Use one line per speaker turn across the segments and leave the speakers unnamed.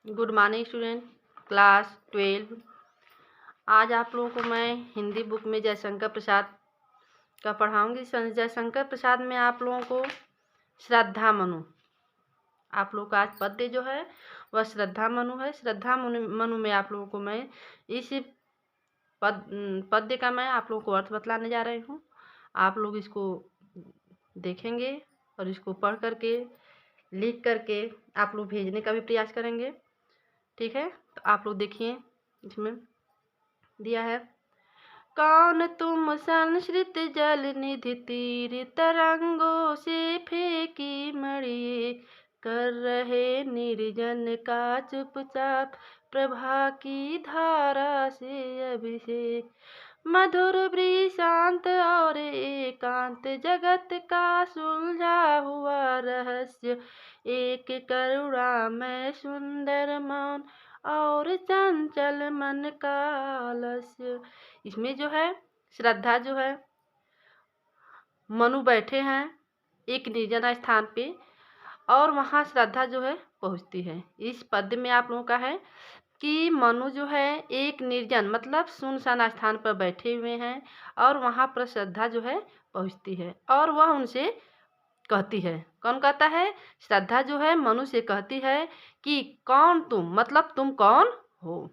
Good morning student, class 12। आज आप लोगों को मैं हिंदी बुक में जयशंकर प्रसाद का पढ़ाऊंगी। जयशंकर प्रसाद में आप लोगों को श्रद्धा मनु, आप लोग का आज पद्य जो है वह श्रद्धा मनु है। श्रद्धा मनु में आप लोगों को मैं इस पद्य का मैं आप लोगों को अर्थ बतलाने जा रही हूँ। आप लोग इसको देखेंगे और इसको पढ़ करके लिख करके आप लोग भेजने का भी प्रयास करेंगे। ठीक है, तो आप लोग देखिए, इसमें दिया है। कौन तुम संस्कृत जल निधि तीर तरंगों से फेंकी मणि, कर रहे निर्जन का चुपचाप प्रभा की धारा से अभिषेक। मधुर शांत और एकांत जगत का सुलझा हुआ रहस्य, एक करुणा में सुंदर मौन और चंचल मन का आलस्य। इसमें जो है श्रद्धा जो है, मनु बैठे हैं एक निर्जन स्थान पे और वहाँ श्रद्धा जो है पहुँचती है। इस पद्य में आप लोगों का है कि मनु जो है एक निर्जन मतलब सुनसान स्थान पर बैठे हुए हैं और वहाँ पर श्रद्धा जो है पहुँचती है और वह उनसे कहती है। कौन कहता है? श्रद्धा जो है मनु से कहती है कि कौन तुम, मतलब तुम कौन हो।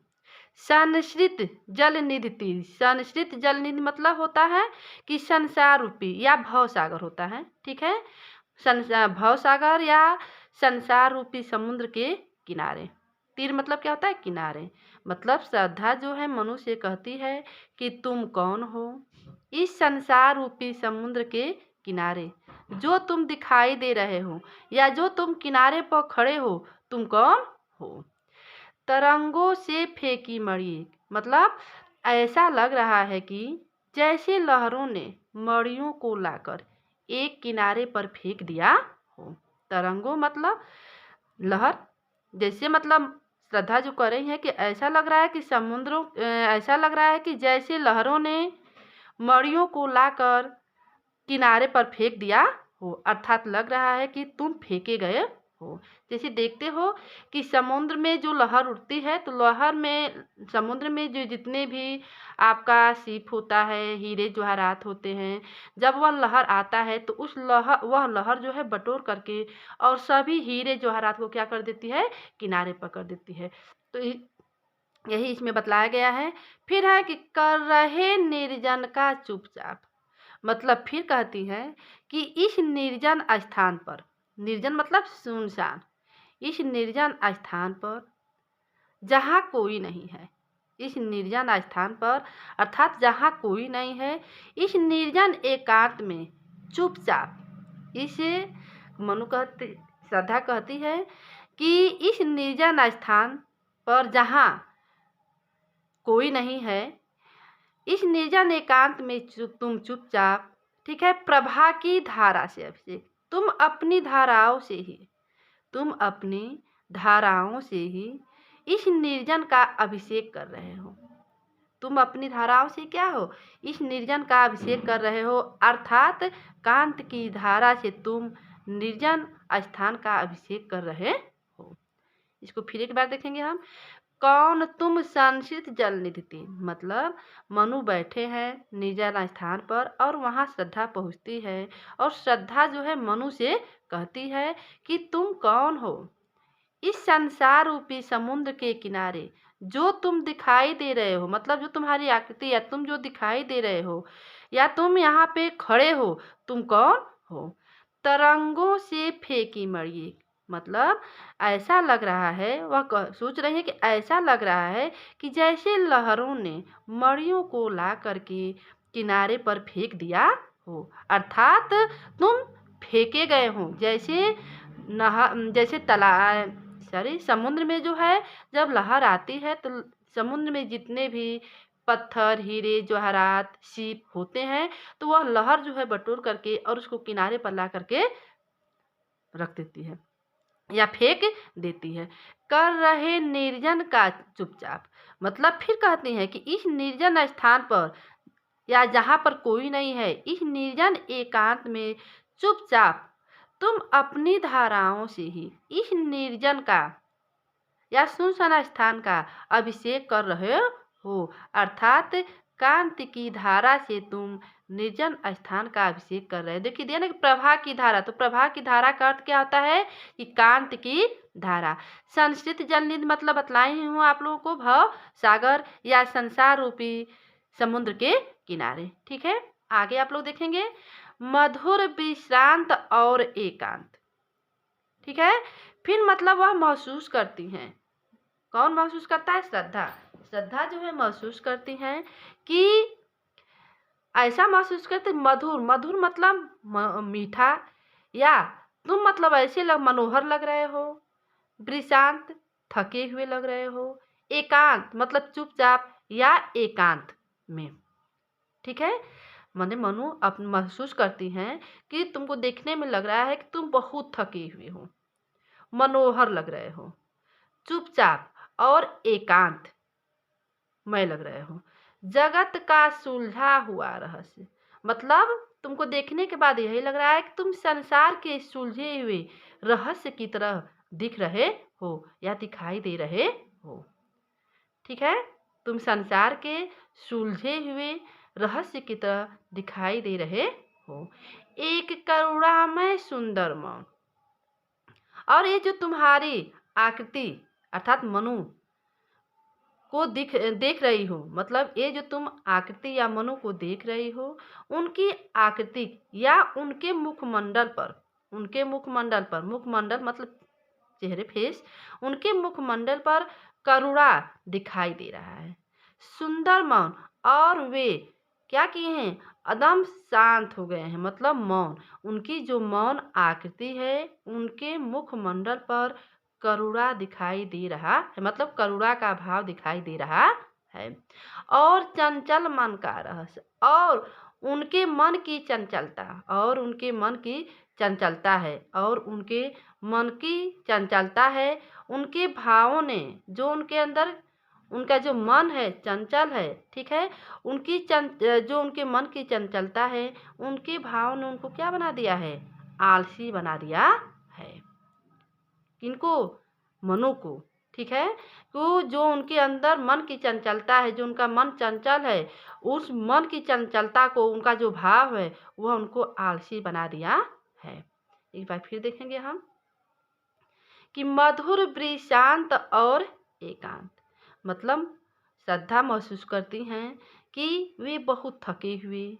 संस्कृत जल निधि तीर, संस्कृत जल निधि मतलब होता है कि संसार रूपी या भव सागर होता है। ठीक है, भव सागर या संसार रूपी समुद्र के किनारे। तीर मतलब क्या होता है? किनारे। मतलब श्रद्धा जो है मनु से कहती है कि तुम कौन हो इस संसार रूपी समुद्र के किनारे, जो तुम दिखाई दे रहे हो या जो तुम किनारे पर खड़े हो, तुम कौन हो। तरंगों से फेंकी मणि, मतलब ऐसा लग रहा है कि जैसे लहरों ने मणियों को लाकर एक किनारे पर फेंक दिया हो। तरंगों मतलब लहर, जैसे मतलब श्रद्धा जो कर रही है कि ऐसा लग रहा है कि ऐसा लग रहा है कि जैसे लहरों ने मणियों को लाकर किनारे पर फेंक दिया हो, अर्थात लग रहा है कि तुम फेंके गए हो। जैसे देखते हो कि समुद्र में जो लहर उठती है तो लहर में समुद्र में जो जितने भी आपका सीप होता है, हीरे जवाहरात होते हैं, जब वह लहर आता है तो वह लहर जो है बटोर करके और सभी हीरे जवाहरात को क्या कर देती है? किनारे पर कर देती है। तो यही इसमें बतलाया गया है। फिर है कि कर रहे निर्जन का चुपचाप, मतलब फिर कहती है कि इस निर्जन स्थान पर, निर्जन मतलब सुनसान, इस निर्जन स्थान पर जहाँ कोई नहीं है, इस निर्जन स्थान पर अर्थात जहाँ कोई नहीं है, इस निर्जन एकांत में चुपचाप, इसे मनु कहती, श्रद्धा कहती है कि इस निर्जन स्थान पर जहाँ कोई नहीं है, इस निर्जन एकांत में तुम चुपचाप, ठीक है, प्रभा की धारा से अभिषेक, तुम अपनी धाराओं से ही, तुम अपनी धाराओं से ही इस निर्जन का अभिषेक कर रहे हो। तुम अपनी धाराओं से क्या हो? इस निर्जन का अभिषेक कर रहे हो, अर्थात कांत की धारा से तुम निर्जन स्थान का अभिषेक कर रहे हो। इसको फिर एक बार देखेंगे हम। कौन तुम संस्कृत जल निधि तीर, मतलब मनु बैठे हैं निर्जन स्थान पर और वहाँ श्रद्धा पहुँचती है और श्रद्धा जो है मनु से कहती है कि तुम कौन हो इस संसार रूपी समुद्र के किनारे, जो तुम दिखाई दे रहे हो, मतलब जो तुम्हारी आकृति या तुम जो दिखाई दे रहे हो या तुम यहाँ पे खड़े हो, तुम कौन हो। तरंगों से फेंकी मणि, मतलब ऐसा लग रहा है, वह सोच रही है कि ऐसा लग रहा है कि जैसे लहरों ने मणियों को ला करके किनारे पर फेंक दिया हो, अर्थात तुम फेंके गए हो। जैसे समुद्र में जो है जब लहर आती है तो समुद्र में जितने भी पत्थर, हीरे जवाहरात, सीप होते हैं तो वह लहर जो है बटोर करके और उसको किनारे पर ला करके रख देती है या फेंक देती है। कर रहे निर्जन का चुपचाप, मतलब फिर कहती है कि इस निर्जन स्थान पर या जहाँ पर कोई नहीं है, इस निर्जन एकांत में चुपचाप तुम अपनी धाराओं से ही इस निर्जन का या सुनसान स्थान का अभिषेक कर रहे हो, अर्थात कांति की धारा से तुम निर्जन स्थान का अभिषेक कर रहे हो। देखिए दिया ना कि प्रभा की धारा, तो प्रभा की धारा का अर्थ क्या होता है कि कांति की धारा। संस्कृत जलनिधि मतलब बतलाई हूँ आप लोगों को, भव सागर या संसार रूपी समुद्र के किनारे। ठीक है, आगे आप लोग देखेंगे मधुर विश्रांत और एकांत। ठीक है, फिर मतलब वह महसूस करती हैं, कौन महसूस करता है? श्रद्धा। श्रद्धा जो है महसूस करती हैं कि ऐसा महसूस करते मधुर, मधुर मतलब मीठा, या तुम मतलब ऐसे मनोहर लग रहे हो, विश्रांत थके हुए लग रहे हो, एकांत मतलब चुपचाप या एकांत में। ठीक है, मैंने मनु अब महसूस करती हैं कि तुमको देखने में लग रहा है कि तुम बहुत थके हुए हो, मनोहर लग रहे हो, चुपचाप और एकांत में लग रहे हो। जगत का सुलझा हुआ रहस्य मतलब तुमको देखने के बाद यही लग रहा है कि तुम संसार के सुलझे हुए रहस्य की तरह दिख रहे हो या दिखाई दे रहे हो। ठीक है, तुम संसार के सुलझे हुए रहस्य की तरह दिखाई दे रहे हो। एक करुणामय सुंदर मौन, और ये जो तुम्हारी आकृति अर्थात मनु को देख रही हो, मतलब ये जो तुम आकृति या मनु को देख रही हो, उनकी आकृति या उनके मुखमंडल पर, उनके मुखमंडल पर, मुखमंडल मतलब चेहरे फेस, उनके मुखमंडल पर करुणा दिखाई दे रहा है, सुंदर मौन, और वे क्या किए हैं? एकदम शांत हो गए हैं, मतलब मौन। उनकी जो मौन आकृति है, उनके मुखमंडल पर करुणा दिखाई दे रहा है, मतलब करुणा का भाव दिखाई दे रहा है। और चंचल मन का रहस्य, और उनके मन की चंचलता, और उनके मन की चंचलता है, और उनके मन की चंचलता है, उनके भावों ने जो उनके अंदर, उनका जो मन है चंचल है। ठीक है, उनकी जो उनके मन की चंचलता है, उनके भाव ने उनको क्या बना दिया है? आलसी बना दिया है। किनको? मनु को। ठीक है, तो जो उनके अंदर मन की चंचलता है, जो उनका मन चंचल है, उस मन की चंचलता को, उनका जो भाव है, वह उनको आलसी बना दिया है। एक बार फिर देखेंगे हम कि मधुर विश्रांत और एकांत मतलब श्रद्धा महसूस करती हैं कि वे बहुत थके हुए,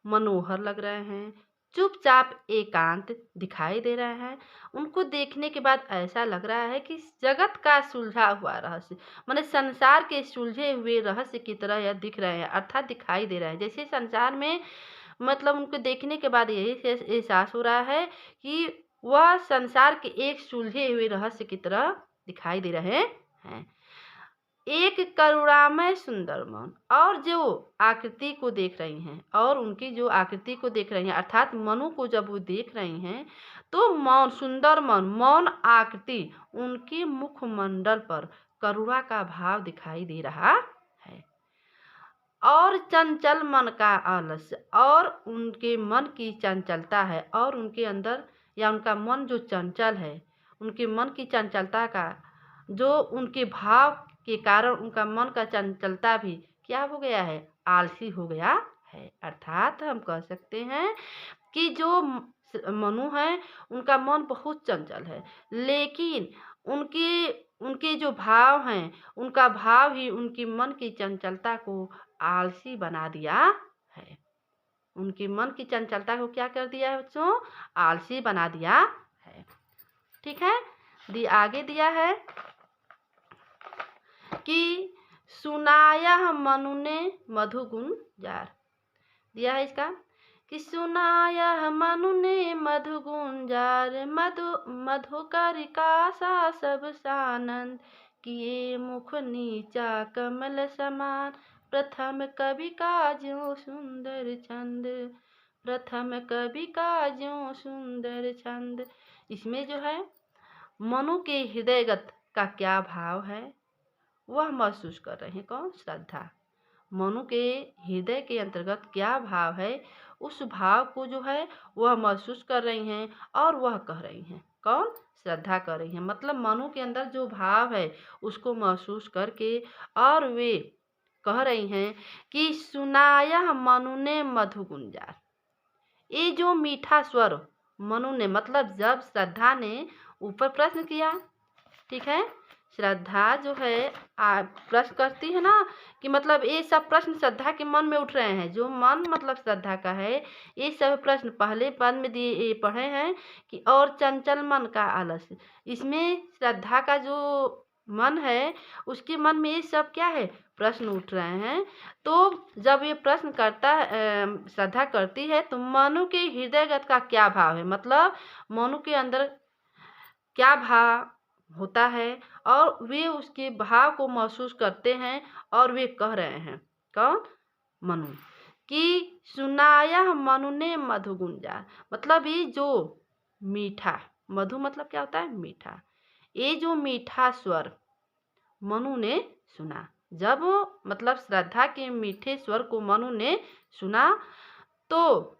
मनोहर लग रहे हैं, चुपचाप एकांत दिखाई दे रहे हैं। उनको देखने के बाद ऐसा लग रहा है कि जगत का सुलझा हुआ रहस्य, माने संसार के सुलझे हुए रहस्य की तरह यह दिख रहे हैं, अर्थात दिखाई दे रहे हैं। जैसे संसार में मतलब उनको देखने के बाद यही एहसास हो रहा है कि वह संसार के एक सुलझे हुए रहस्य की तरह दिखाई दे रहे हैं। एक करुणामय सुंदर मौन, और जो आकृति को देख रही हैं, और उनकी जो आकृति को देख रही हैं, अर्थात मनु को जब वो देख रही हैं, तो मौन, सुंदर मौन, मौन आकृति, उनके मुखमंडल पर करुणा का भाव दिखाई दे रहा है। और चंचल मन का आलस्य, और उनके मन की चंचलता है, और उनके अंदर या उनका मन जो चंचल है, उनके मन की चंचलता का जो उनके भाव के कारण उनका मन का चंचलता भी क्या हो गया है? आलसी हो गया है। अर्थात हम कह सकते हैं कि जो मनु है, उनका मन बहुत चंचल है, लेकिन उनके उनके जो भाव हैं, उनका भाव ही उनकी मन की चंचलता को आलसी बना दिया है। उनके मन की चंचलता को क्या कर दिया है बच्चों? आलसी बना दिया है। ठीक है, आगे दिया है कि सुनाया मनु ने मधु गुण जार। दिया है इसका कि सुनाया मनु ने मधु गुण जार, मधुकर का सा सब सानंद, किए मुख नीचा कमल समान, प्रथम कवि का ज्यों सुंदर छंद, प्रथम कवि का ज्यों सुंदर छंद। इसमें जो है मनु के हृदयगत का क्या भाव है, वह महसूस कर रहे हैं। कौन? श्रद्धा। मनु के हृदय के अंतर्गत क्या भाव है, उस भाव को जो है वह महसूस कर रही हैं, और वह कह रही हैं। कौन? श्रद्धा कर रही हैं। मतलब मनु के अंदर जो भाव है उसको महसूस करके और वे कह रही हैं कि सुनाया मनु ने मधु गुंजार। ये जो मीठा स्वर मनु ने, मतलब जब श्रद्धा ने ऊपर प्रश्न किया, ठीक है, श्रद्धा जो है प्रश्न करती है ना कि मतलब ये सब प्रश्न श्रद्धा के मन में उठ रहे हैं, जो मन मतलब श्रद्धा का है। ये सब प्रश्न पहले पद में दिए ये पढ़े हैं कि और चंचल मन का आलस्य। इसमें श्रद्धा का जो मन है उसके मन में ये सब क्या है, प्रश्न उठ रहे हैं। तो जब ये प्रश्न श्रद्धा करती है तो मनु के हृदयगत का क्या भाव है, मतलब मनु के अंदर क्या भाव होता है और वे उसके भाव को महसूस करते हैं और वे कह रहे हैं, कौन? मनु, कि सुनाया मनु ने मधु गुंजार। मतलब ये जो मीठा, मधु मतलब क्या होता है? मीठा। ये जो मीठा स्वर मनु ने सुना। जब मतलब श्रद्धा के मीठे स्वर को मनु ने सुना तो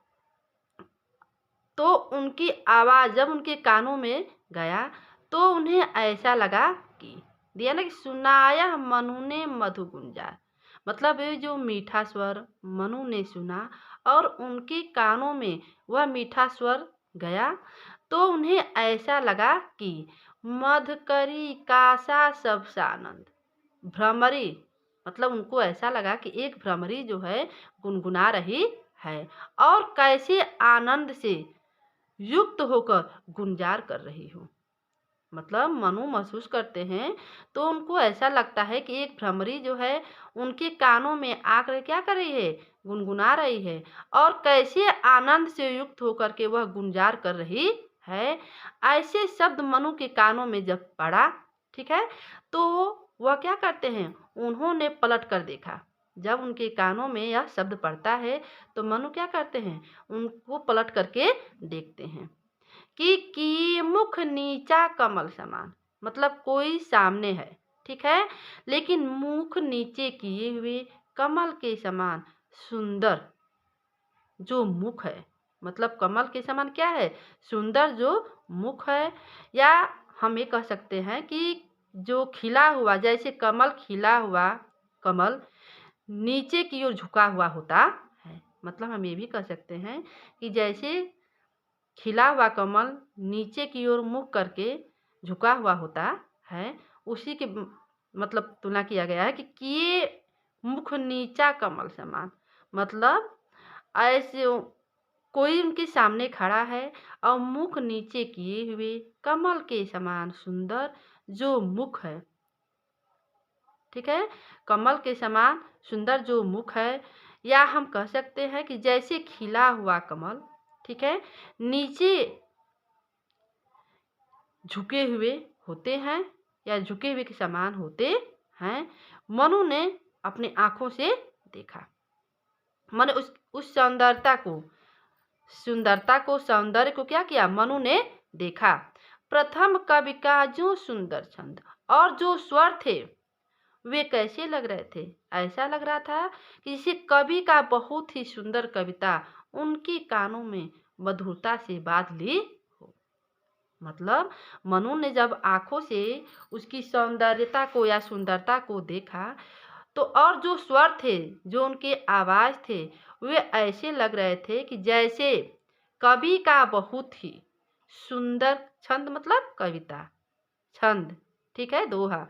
उनकी आवाज़ जब उनके कानों में गया तो उन्हें ऐसा लगा कि, दिया ना कि सुनाया मनु ने मधु गुंजार। मतलब ये जो मीठा स्वर मनु ने सुना और उनके कानों में वह मीठा स्वर गया तो उन्हें ऐसा लगा कि मधुकरी कासा सबसे आनंद। भ्रमरी, मतलब उनको ऐसा लगा कि एक भ्रमरी जो है गुनगुना रही है और कैसे आनंद से युक्त होकर गुंजार कर रही हो। मतलब मनु महसूस करते हैं तो उनको ऐसा लगता है कि एक भ्रमरी जो है उनके कानों में आकर क्या कर रही है, गुनगुना रही है और कैसे आनंद से युक्त होकर के वह गुंजार कर रही है। ऐसे शब्द मनु के कानों में जब पड़ा, ठीक है, तो वह क्या करते हैं, उन्होंने पलट कर देखा। जब उनके कानों में यह शब्द पड़ता है तो मनु क्या करते हैं, उनको पलट करके देखते हैं कि मुख नीचा कमल समान। मतलब कोई सामने है, ठीक है, लेकिन मुख नीचे किए हुए कमल के समान सुंदर जो मुख है। मतलब कमल के समान क्या है, सुंदर जो मुख है। या हम ये कह सकते हैं कि जो खिला हुआ, जैसे कमल खिला हुआ कमल नीचे की ओर झुका हुआ होता है। मतलब हम ये भी कह सकते हैं कि जैसे खिला हुआ कमल नीचे की ओर मुख करके झुका हुआ होता है, उसी के मतलब तुलना किया गया है कि किए मुख नीचा कमल समान। मतलब ऐसे कोई उनके सामने खड़ा है और मुख नीचे किए हुए कमल के समान सुंदर जो मुख है, ठीक है, कमल के समान सुंदर जो मुख है। या हम कह सकते हैं कि जैसे खिला हुआ कमल, ठीक है, नीचे झुके हुए होते हैं या झुके हुए के समान होते हैं। मनु ने अपनी आँखों से देखा, मैंने उस सौंदर्य को क्या किया, मनु ने देखा। प्रथम कवि का जो सुंदर छंद और जो स्वर थे वे कैसे लग रहे थे, ऐसा लग रहा था कि जैसे कवि का बहुत ही सुंदर कविता उनके कानों में मधुरता से बांध ली हो। मतलब मनु ने जब आँखों से उसकी सौंदर्यता को या सुंदरता को देखा तो और जो स्वर थे, जो उनके आवाज़ थे, वे ऐसे लग रहे थे कि जैसे कवि का बहुत ही सुंदर छंद, मतलब कविता छंद, ठीक है, दोहा,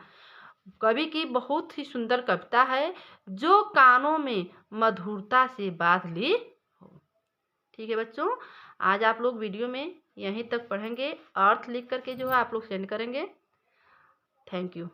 कवि की बहुत ही सुंदर कविता है जो कानों में मधुरता से बांध ली हो। ठीक है बच्चों, आज आप लोग वीडियो में यहीं तक पढ़ेंगे, अर्थ लिख करके जो है आप लोग सेंड करेंगे। Thank you.